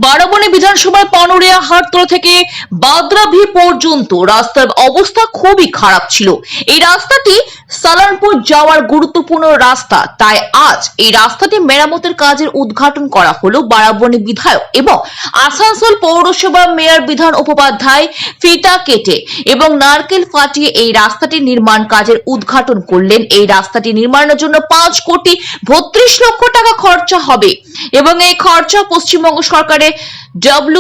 বারাবণী বিধানসভার পানুরিয়া হাটতলা থেকে বাদরাভি পর্যন্ত রাস্তার অবস্থা খুবই খারাপ ছিল। এই রাস্তাটি সালানপুর যাওয়ার গুরুত্বপূর্ণ রাস্তা, তাই আজ এই রাস্তাটি মেরামতের কাজের উদ্ঘাটন করা হলো বারাবণী বিধায়ক এবং আসানসোল পৌরসভা মেয়র বিধান উপাধ্যায় ফিতা কেটে এবং নারকেল ফাটিয়ে এই রাস্তাটি নির্মাণ কাজের উদ্ঘাটন করলেন। এই রাস্তাটি নির্মাণের জন্য 5 কোটি 32 লক্ষ টাকা খরচা হবে এবং এই খরচা পশ্চিমবঙ্গ সরকারের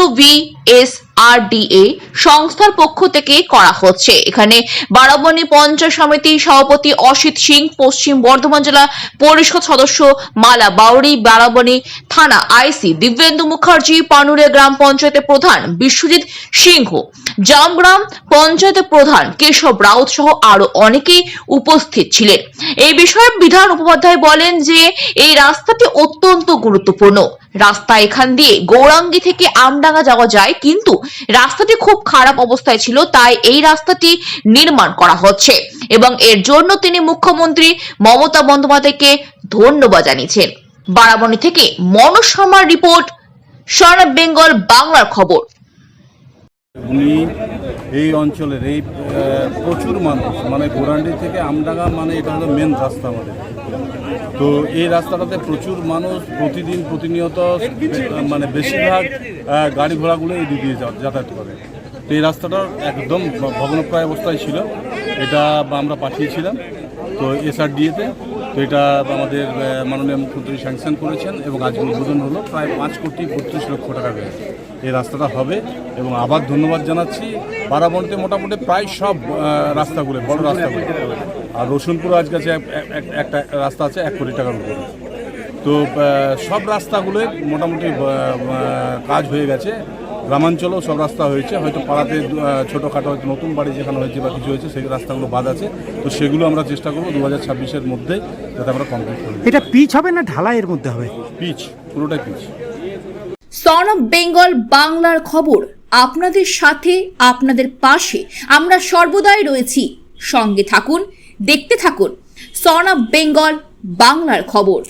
WVSRDA সংস্থার পক্ষ থেকে করা হচ্ছে। এখানে বারাবণী পঞ্চায়েত সমিতি সভাপতি অসিত সিং, পশ্চিম বর্ধমান জেলা পরিষদ সদস্য মালা বাউরি, বারাবণী থানা আইসি দিব্যেন্দু মুখার্জি, পানুরিয়া গ্রাম পঞ্চায়েতের প্রধান বিশ্বজিৎ সিংহ, জামগ্রাম পঞ্চায়েতের প্রধান কেশব রাউত সহ আরো অনেকেই উপস্থিত ছিলেন। এই বিষয়ে বিধান উপাধ্যায় বলেন যে এই রাস্তাটি অত্যন্ত গুরুত্বপূর্ণ রাস্তা। এখান দিয়ে গৌরাঙ্গী থেকে আমডাঙ্গা যাওয়া যায়, কিন্তু রাস্তাটি খুব খারাপ অবস্থায় ছিল, তাই এই রাস্তাটি নির্মাণ করা হচ্ছে এবং এর জন্য তিনি মুখ্যমন্ত্রী মমতা বন্দ্যোপাধ্যায়কে ধন্যবাদ জানিয়েছেন। বারাবণী থেকে মনোজ শর্মার রিপোর্ট, সন অফ বেঙ্গল বাংলার খবর। উনি এই অঞ্চলের এই প্রচুর মানুষ, মানে গোরান্ডি থেকে আমডাঙ্গা, মানে এটা হলো মেন রাস্তা আমাদের। তো এই রাস্তাটাতে প্রচুর মানুষ প্রতিদিন প্রতিনিয়ত, মানে বেশিরভাগ গাড়ি ঘোড়াগুলো এই দিক দিয়ে যাতায়াত করে। তো এই রাস্তাটা একদম ভগ্নপ্রায় অবস্থায় ছিল। এটা আমরা পাঠিয়েছিলাম তো SRDA-তে। তো এটা আমাদের মাননীয় মুখ্যমন্ত্রী স্যাংশন করেছেন এবং আজকে উদ্বোধন হলো। প্রায় 5 কোটি 32 লক্ষ টাকা ব্যয় এই রাস্তাটা হবে। এবং আবার ধন্যবাদ জানাচ্ছি বারাবণীতে মোটামুটি প্রায় সব রাস্তাগুলো, বড় রাস্তাগুলো, আর রসুনপুর আজকে আছে একটা রাস্তা আছে 1 কোটি টাকার উপরে। তো সব রাস্তাগুলোই মোটামুটি কাজ হয়ে গেছে। গ্রামাঞ্চলেও সব রাস্তা হয়েছে, হয়তো পাড়াতে ছোটোখাটো হয়তো নতুন বাড়ি যেখানে হয়েছে বা কিছু হয়েছে সেই রাস্তাগুলো বাদ আছে। তো সেগুলো আমরা চেষ্টা করবো 2026-এর মধ্যে যাতে আমরা কমপ্লিট করি। এটা পিচ হবে না ঢালাইয়ের মধ্যে হবে? পিচ, পুরোটাই পিচ। সন অফ বেঙ্গল বাংলার খবর, আপনাদের সাথে, আপনাদের পাশে আমরা সর্বদাই রয়েছি। সঙ্গে থাকুন, দেখতে থাকুন সন অফ বেঙ্গল বাংলার খবর।